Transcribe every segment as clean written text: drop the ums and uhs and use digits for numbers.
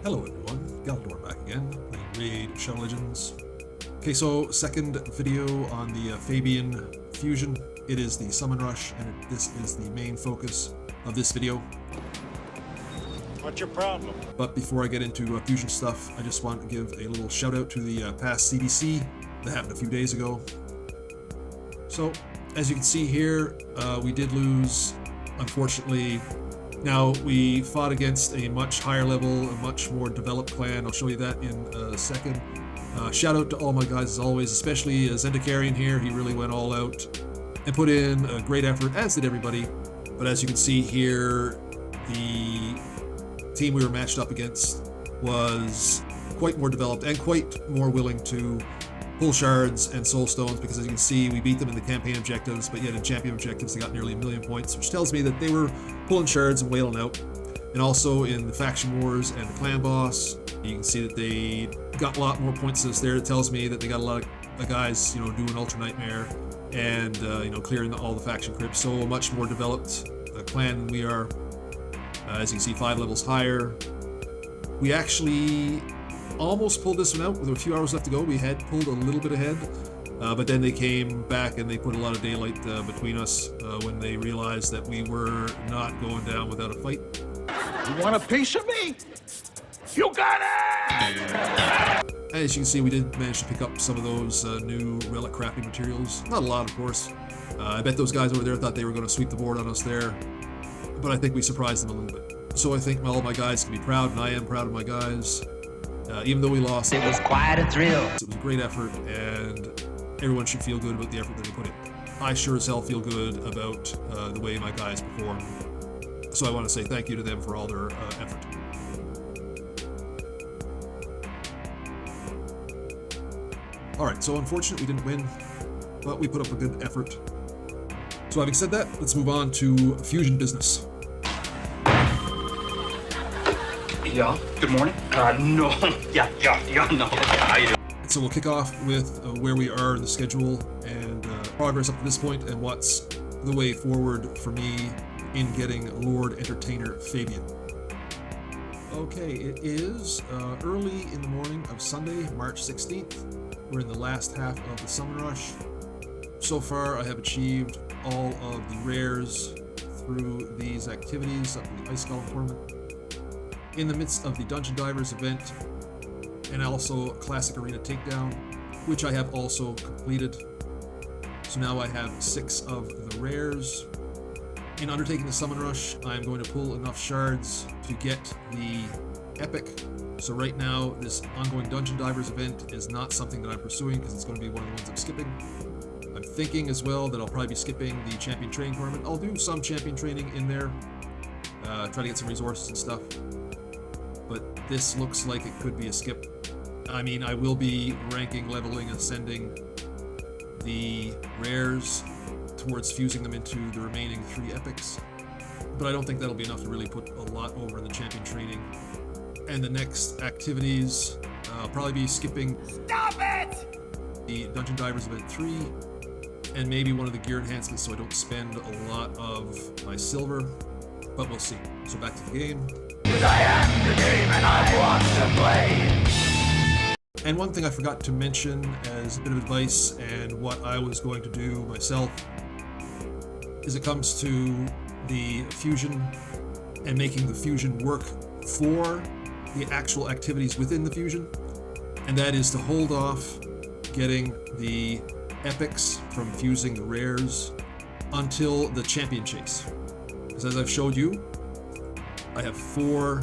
Hello everyone, Galidorn back again, playing Raid Shadow Legends. Okay, so second video on the Fabian fusion. It is the Summon Rush, and this is the main focus of this video. What's your problem? But before I get into fusion stuff, I just want to give a little shout out to the past CDC that happened a few days ago. So, as you can see here, we did lose, unfortunately. Now, we fought against a much higher level, a much more developed clan. I'll show you that in a second. Shout out to all my guys as always, especially Zendikarian here. He really went all out and put in a great effort, as did everybody. But as you can see here, the team we were matched up against was quite more developed and quite more willing to pull shards and soul stones, because as you can see, we beat them in the campaign objectives, but yet in champion objectives they got nearly 1 million points, which tells me that they were pulling shards and wailing out. And also in the faction wars and the clan boss, you can see that they got a lot more points than us there. It tells me that they got a lot of guys, doing Ultra Nightmare and clearing all the faction crypts. So a much more developed clan than we are. As you can see, 5 levels higher. We actually almost pulled this one out with a few hours left to go. We had pulled a little bit ahead, but then they came back and they put a lot of daylight between us when they realized that we were not going down without a fight. You want a piece of me? You got it! As you can see, we did manage to pick up some of those new relic crafting materials. Not a lot, of course. I bet those guys over there thought they were going to sweep the board on us there, but I think we surprised them a little bit. So I think all my guys can be proud, and I am proud of my guys. Even though we lost, it was quite a thrill. It was a great effort, and everyone should feel good about the effort that they put in. I sure as hell feel good about the way my guys performed. So I want to say thank you to them for all their effort. Alright, so unfortunately we didn't win, but we put up a good effort. So having said that, let's move on to fusion business. Yeah, good morning. No. Yeah, no. How you doing? So we'll kick off with where we are in the schedule and progress up to this point, and what's the way forward for me in getting Lord Entertainer Fabian. Okay, it is early in the morning of Sunday, March 16th. We're in the last half of the Summon Rush. So far, I have achieved all of the rares through these activities up in the Ice Golem tournament. In the midst of the Dungeon Divers event, and also Classic Arena Takedown, which I have also completed. So now I have 6 of the rares. In undertaking the Summon Rush, I'm going to pull enough shards to get the Epic. So right now, this ongoing Dungeon Divers event is not something that I'm pursuing, because it's going to be one of the ones I'm skipping. I'm thinking as well that I'll probably be skipping the Champion Training Tournament. I'll do some Champion Training in there, try to get some resources and stuff. But this looks like it could be a skip. I mean, I will be ranking, leveling, ascending the rares towards fusing them into the remaining 3 epics. But I don't think that'll be enough to really put a lot over in the champion training. And the next activities, I'll probably be skipping the Dungeon Divers Event 3, and maybe one of the gear enhancements so I don't spend a lot of my silver, but we'll see. So back to the game. I am the game and I want to play. And one thing I forgot to mention as a bit of advice, and what I was going to do myself, is it comes to the fusion and making the fusion work for the actual activities within the fusion, and that is to hold off getting the epics from fusing the rares until the champion chase. Because as I've showed you, I have 4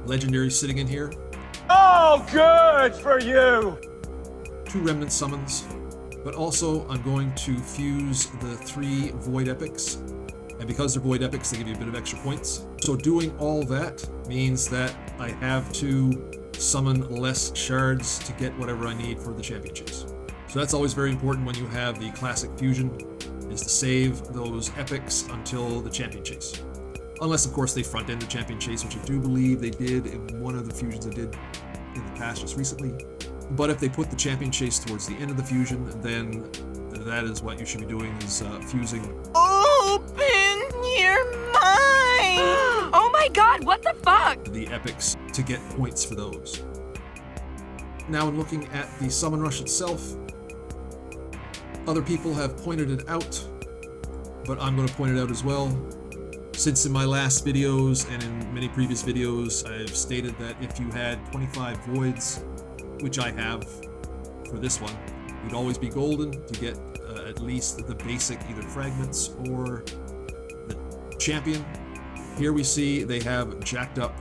legendaries sitting in here. Oh, good for you! 2 remnant summons, but also I'm going to fuse the 3 void epics, and because they're void epics, they give you a bit of extra points. So doing all that means that I have to summon less shards to get whatever I need for the champion chase. So that's always very important when you have the classic fusion, is to save those epics until the champion chase. Unless, of course, they front-end the champion chase, which I do believe they did in one of the fusions I did in the past just recently. But if they put the champion chase towards the end of the fusion, then that is what you should be doing, is fusing. Open your mind! Oh my god, what the fuck? The epics to get points for those. Now, in looking at the summon rush itself, other people have pointed it out, but I'm going to point it out as well. Since in my last videos and in many previous videos, I've stated that if you had 25 voids, which I have for this one, you'd always be golden to get at least the basic either fragments or the champion. Here we see they have jacked up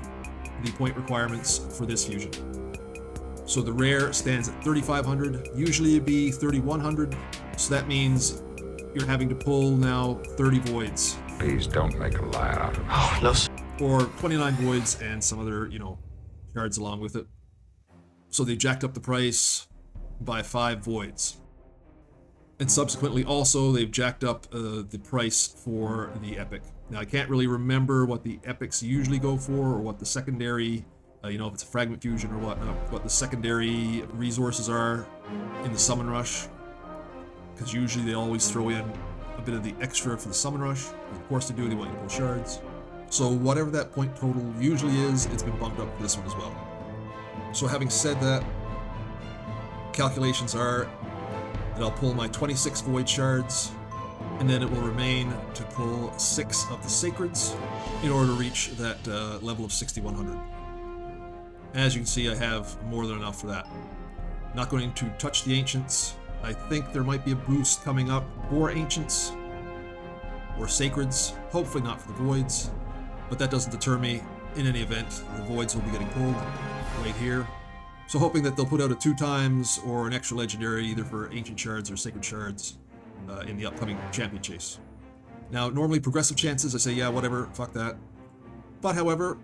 the point requirements for this fusion. So the rare stands at 3,500, usually it'd be 3,100, so that means you're having to pull now 30 voids. Please don't make a lie out of it. Or 29 voids and some other, shards along with it. So they jacked up the price by 5 voids. And subsequently also they've jacked up the price for the epic. Now I can't really remember what the epics usually go for or what the secondary, if it's a fragment fusion or whatnot, what the secondary resources are in the summon rush. Because usually they always throw in a bit of the extra for the summon rush. Of course they do, they want you to pull shards. So whatever that point total usually is, it's been bumped up for this one as well. So having said that, calculations are that I'll pull my 26 void shards, and then it will remain to pull 6 of the sacreds in order to reach that level of 6,100. As you can see, I have more than enough for that. Not going to touch the ancients. I think there might be a boost coming up for ancients or sacreds, hopefully not for the voids, but that doesn't deter me. In any event, the voids will be getting pulled right here. So hoping that they'll put out a 2 times or an extra legendary either for ancient shards or sacred shards in the upcoming champion chase. Now, normally progressive chances, I say, yeah, whatever, fuck that. But however,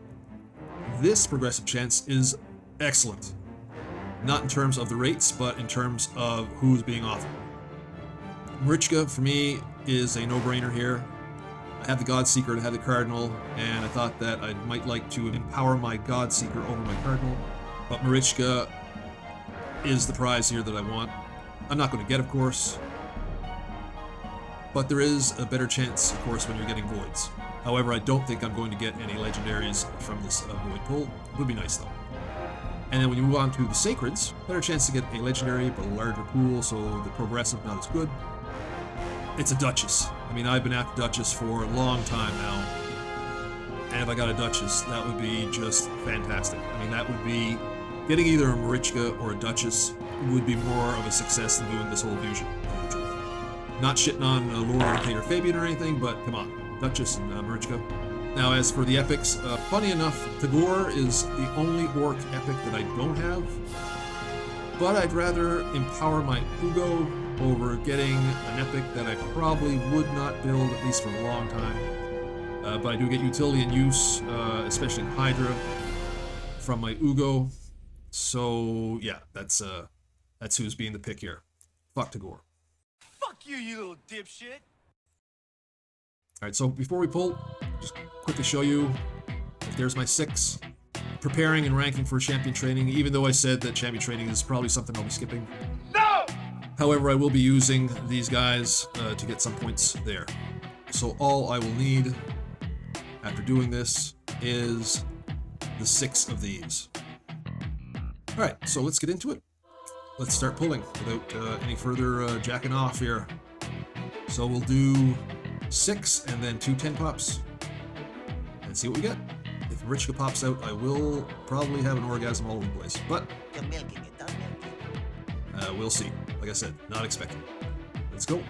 this progressive chance is excellent. Not in terms of the rates, but in terms of who's being offered. Marichka, for me, is a no-brainer here. I have the Godseeker, I have the Cardinal, and I thought that I might like to empower my Godseeker over my Cardinal. But Marichka is the prize here that I want. I'm not going to get, of course. But there is a better chance, of course, when you're getting voids. However, I don't think I'm going to get any legendaries from this void pull. It would be nice, though. And then when you move on to the sacreds, better chance to get a legendary, but a larger pool, so the progressive not as good. It's a Duchess. I mean, I've been after Duchess for a long time now. And if I got a Duchess, that would be just fantastic. I mean, that would be... Getting either a Marichka or a Duchess would be more of a success than doing this whole fusion. Not shitting on Lord Entertainer Fabian or anything, but come on. Duchess and Marichka. Now, as for the epics, funny enough, Tagore is the only orc epic that I don't have. But I'd rather empower my Ugo over getting an epic that I probably would not build, at least for a long time. But I do get utility and use, especially in Hydra, from my Ugo. So, yeah, that's who's being the pick here. Fuck Tagore. Fuck you, you little dipshit. Alright, so before we pull, just quickly show you, there's my 6. Preparing and ranking for champion training, even though I said that champion training is probably something I'll be skipping. No! However, I will be using these guys to get some points there. So all I will need after doing this is the 6 of these. Alright, so let's get into it. Let's start pulling without any further jacking off here. So we'll do 6 and then 2 10 pops and see what we get. If Marichka pops out, I will probably have an orgasm all over the place, but we'll see. Like I said, not expecting it. Let's go.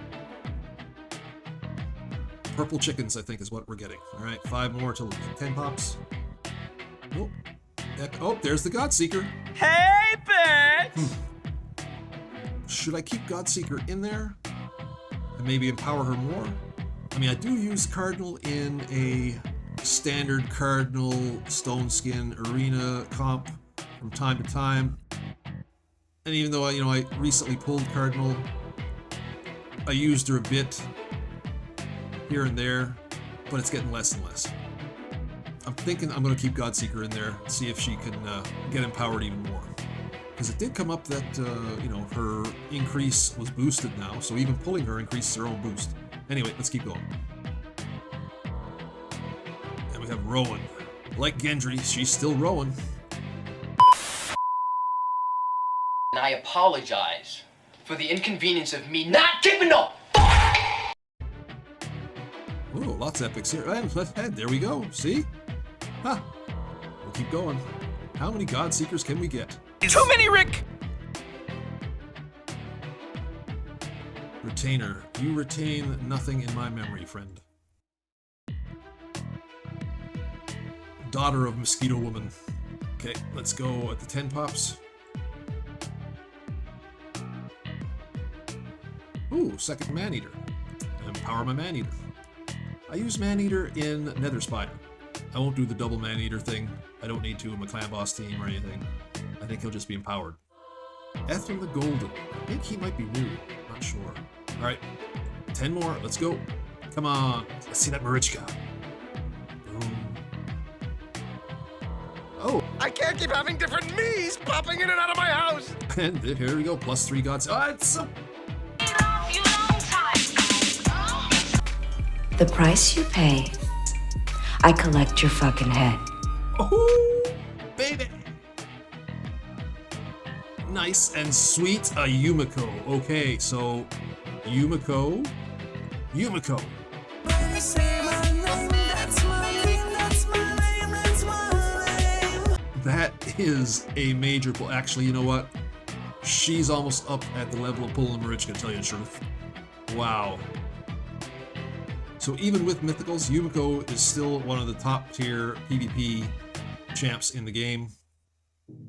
Purple chickens, I think, is what we're getting. All right, 5 more till 10 pops. Oh, oh, there's the Godseeker. Hey, bitch! Should I keep Godseeker in there and maybe empower her more? I mean, I do use Cardinal in a standard Cardinal Stone Skin Arena comp from time to time. And even though I recently pulled Cardinal, I used her a bit here and there, but it's getting less and less. I'm thinking I'm going to keep Godseeker in there, see if she can get empowered even more. Because it did come up that, her increase was boosted now, so even pulling her increases her own boost. Anyway, let's keep going. And we have Rowan. Like Gendry, she's still rowing. And I apologize for the inconvenience of me not giving a Ooh, lots of epics here. And there we go. See? Huh. We'll keep going. How many Godseekers can we get? Too many, Rick! Retainer. You retain nothing in my memory, friend. Daughter of Mosquito Woman. Okay, let's go at the 10 pops. Ooh, second Maneater. Empower my Maneater. I use Maneater in Nether Spider. I won't do the double Maneater thing. I don't need to in my clan boss team or anything. I think he'll just be empowered. Ethan the Golden. I think he might be new. Not sure. Alright. 10 more. Let's go. Come on. Let's see that Marichka. Boom. Oh. I can't keep having different me's popping in and out of my house! And here we go. +3 gods. Oh, it's so... The price you pay, I collect your fucking head. Oh, baby. Nice and sweet. A Yumiko. Okay, so Yumiko. That is a major pull. Actually, you know what? She's almost up at the level of pulling Marichka, to tell you the truth. Wow. So even with Mythicals, Yumiko is still one of the top tier PvP champs in the game.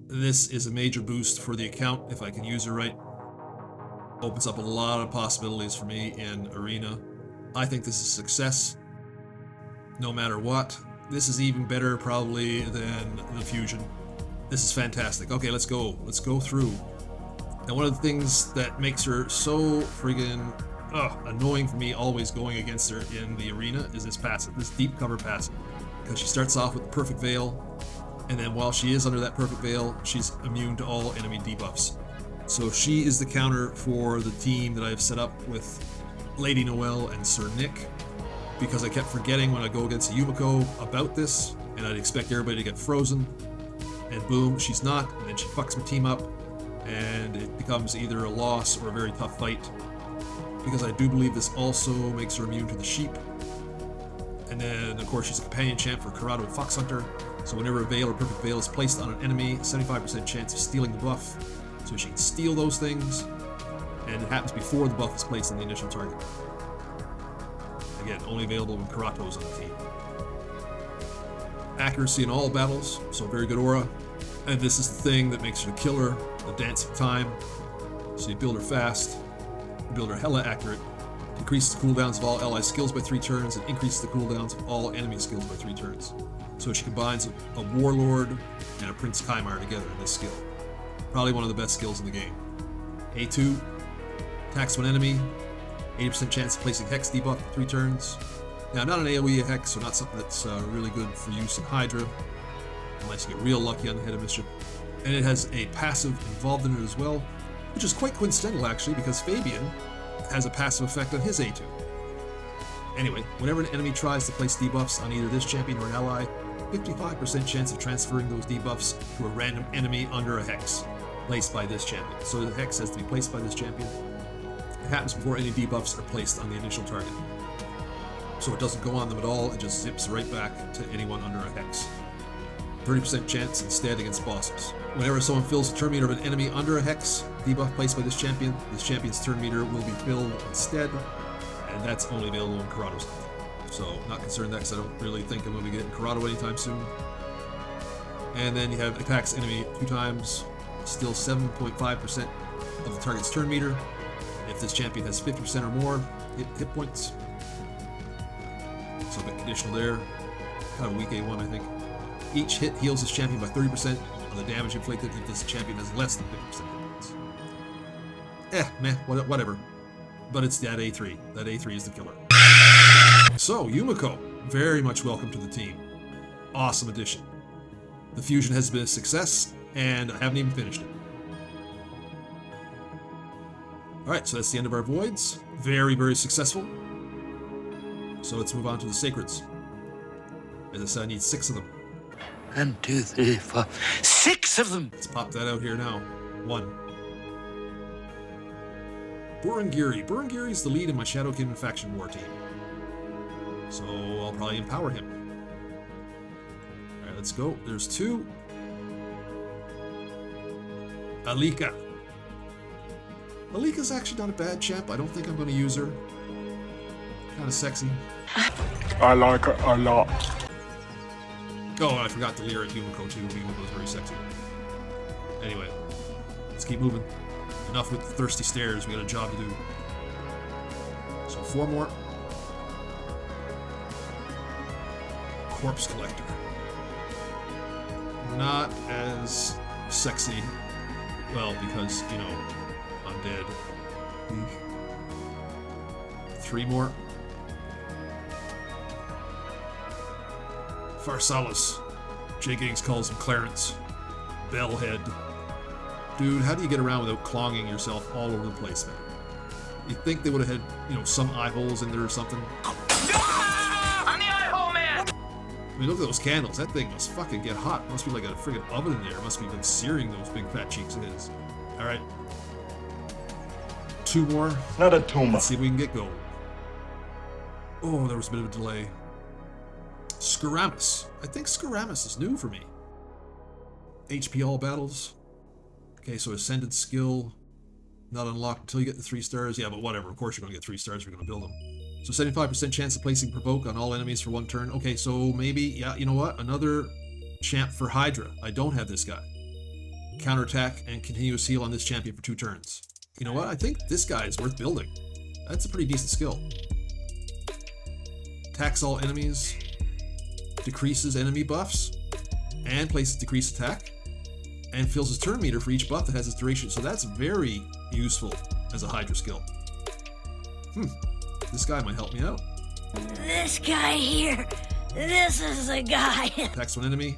This is a major boost for the account if I can use her right. Opens up a lot of possibilities for me in Arena. I think this is a success, no matter what. This is even better probably than the Fusion. This is fantastic. Okay, let's go. Let's go through. Now, one of the things that makes her so friggin' annoying for me always going against her in the arena is this passive, this deep cover passive. Because she starts off with the perfect veil, and then while she is under that perfect veil, she's immune to all enemy debuffs. So she is the counter for the team that I've set up with Lady Noelle and Sir Nick, because I kept forgetting when I go against Yumiko about this, and I'd expect everybody to get frozen, and boom, she's not, and then she fucks my team up, and it becomes either a loss or a very tough fight. Because I do believe this also makes her immune to the sheep. And then, of course, she's a companion champ for Corrado and Fox Hunter. So whenever a veil or perfect veil is placed on an enemy, 75% chance of stealing the buff. So she can steal those things. And it happens before the buff is placed on the initial target. Again, only available when Corrado's on the team. Accuracy in all battles, so very good aura. And this is the thing that makes her the killer, the dancing time. So you build her fast. Build her hella accurate, increases the cooldowns of all ally skills by 3 turns, and increases the cooldowns of all enemy skills by 3 turns. So she combines a Warlord and a Prince Kaimar together in this skill. Probably one of the best skills in the game. A2, attacks one enemy, 80% chance of placing Hex debuff for 3 turns. Now, not an AoE Hex, so not something that's really good for use in Hydra, unless you get real lucky on the Head of Mischief. And it has a passive involved in it as well, which is quite coincidental actually, because Fabian has a passive effect on his A2. Anyway, whenever an enemy tries to place debuffs on either this champion or an ally, 55% chance of transferring those debuffs to a random enemy under a Hex placed by this champion. So the Hex has to be placed by this champion. It happens before any debuffs are placed on the initial target. So it doesn't go on them at all, it just zips right back to anyone under a Hex. 30% chance instead against bosses. Whenever someone fills the turn meter of an enemy under a Hex debuff placed by this champion's turn meter will be filled instead, and that's only available in Corrado's team. So not concerned that, because I don't really think I'm going to be getting Corrado anytime soon. And then you have attacks enemy 2 times, still 7.5% of the target's turn meter. If this champion has 50% or more hit points. So a bit conditional there. Kind of weak A1, I think. Each hit heals this champion by 30% of the damage inflicted if this champion has less than 50% hit points. Whatever. But it's that A3. That A3 is the killer. So, Yumiko, very much welcome to the team. Awesome addition. The fusion has been a success, and I haven't even finished it. Alright, so that's the end of our voids. Very, very successful. So let's move on to the sacreds. As I said, I need 6 of them. 1, 2, 3, 4, 6 of them. Let's pop that out here now. 1. Burungiri. Burungiri's the lead in my Shadowkin faction war team. So I'll probably empower him. Alright, let's go. There's 2. Alika. Alika's actually not a bad champ. I don't think I'm going to use her. Kind of sexy. I like it a lot. Oh, I forgot the Lyra Yumiko too. Yumiko was very sexy. Anyway, let's keep moving. Enough with the thirsty stares. We got a job to do. So 4 more. Corpse Collector. Not as sexy. Well, because, you know, I'm dead. 3 more. Pharsalis. Jay Giddings calls him Clarence. Bellhead. Dude, how do you get around without clogging yourself all over the place, man? You'd think they would have had, you know, some eye holes in there or something. I'm the eye hole man! I mean, look at those candles. That thing must fucking get hot. Must be like a friggin' oven in there. Must be like searing those big fat cheeks of his. Alright. 2 more. Not a tumor. Let's see if we can get going. Oh, there was a bit of a delay. Skaramis. I think Skaramis is new for me. HP all battles. Okay, so Ascended skill. Not unlocked until you get the 3 stars. Yeah, but whatever. Of course you're going to get 3 stars if you're going to build them. So 75% chance of placing Provoke on all enemies for 1 turn. Okay, so maybe, yeah, you know what? Another champ for Hydra. I don't have this guy. Counterattack and continuous heal on this champion for 2 turns. You know what? I think this guy is worth building. That's a pretty decent skill. Attacks all enemies. Decreases enemy buffs. And places decreased attack. And fills his turn meter for each buff that has its duration. So that's very useful as a Hydra skill. This guy might help me out. This guy here. This is the guy. Attacks one enemy.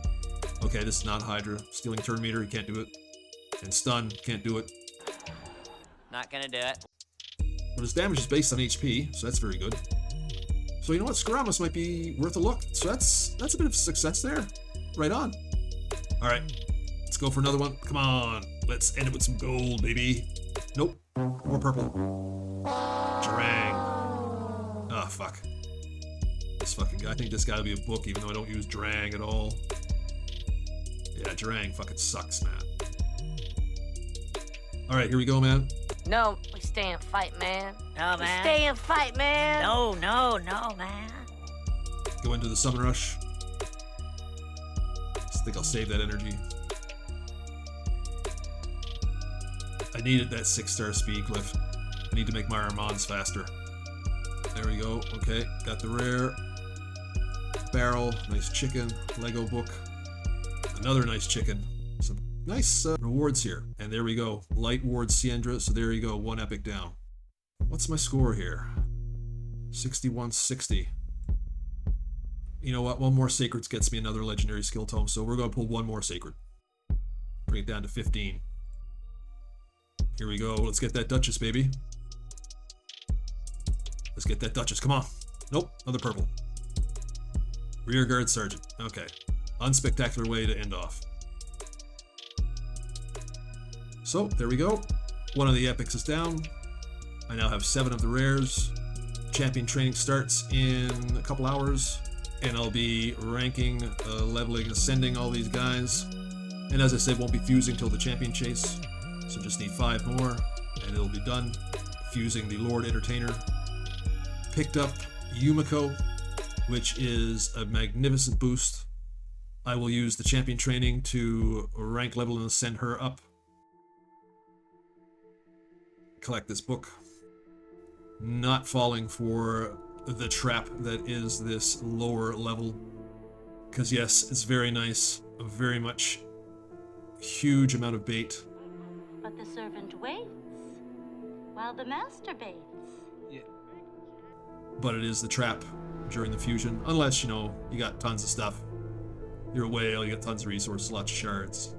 Okay, this is not Hydra. Stealing turn meter, he can't do it. And stun, can't do it. Not gonna do it. But his damage is based on HP, so that's very good. So you know what? Skaramis might be worth a look. So that's a bit of success there. Right on. Alright. Let's go for another one. Come on. Let's end it with some gold, baby. Nope. More purple. Jarang. Ah, fuck. This fucking guy. I think this guy will be a book, even though I don't use Jarang at all. Yeah, Jarang fucking sucks, man. Alright, here we go, man. No, we stay and fight, man. No, man. We stay and fight, man. No, man. Go into the summon rush. I think I'll save that energy. I needed that 6-star speed cliff. I need to make my Armands faster. There we go. Okay, got the rare. Barrel, nice chicken, Lego book. Another nice chicken. Some nice rewards here. And there we go. Light Ward Siendra, so there you go. 1 epic down. What's my score here? 6160. You know what? 1 more Sacreds gets me another legendary skill tome, so we're going to pull 1 more Sacred. Bring it down to 15. Here we go. Let's get that Duchess, baby. Let's get that Duchess. Come on. Nope. Another purple. Rear Guard Sergeant. Okay. Unspectacular way to end off. So, there we go. 1 of the epics is down. I now have 7 of the rares. Champion training starts in a couple hours. And I'll be ranking, leveling, ascending all these guys. And as I said, won't be fusing till the champion chase. So just need 5 more, and it'll be done. Fusing the Lord Entertainer. Picked up Yumiko, which is a magnificent boost. I will use the champion training to rank level and send her up. Collect this book. Not falling for the trap that is this lower level. Because yes, it's very nice. A very much huge amount of bait. But the servant waits while the master baits. Yeah. But it is the trap during the fusion. Unless, you know, you got tons of stuff. You're a whale, you got tons of resources, lots of shards.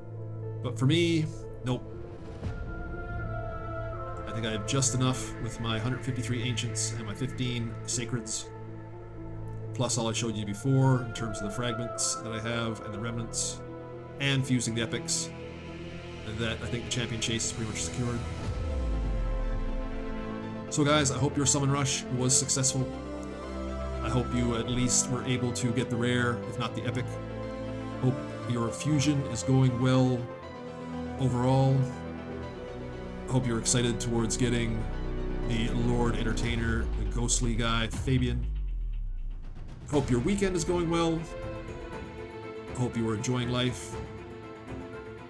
But for me, nope. I think I have just enough with my 153 Ancients and my 15 Sacreds. plus all I showed you before in terms of the fragments that I have and the remnants, and fusing the epics, that I think the champion chase is pretty much secured. So guys, I hope your summon rush was successful. I hope you at least were able to get the rare, if not the epic. Hope your fusion is going well overall. I hope you're excited towards getting the Lord Entertainer, the ghostly guy, Fabian. Hope your weekend is going well. Hope you are enjoying life.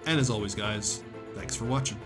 And as always, guys, thanks for watching.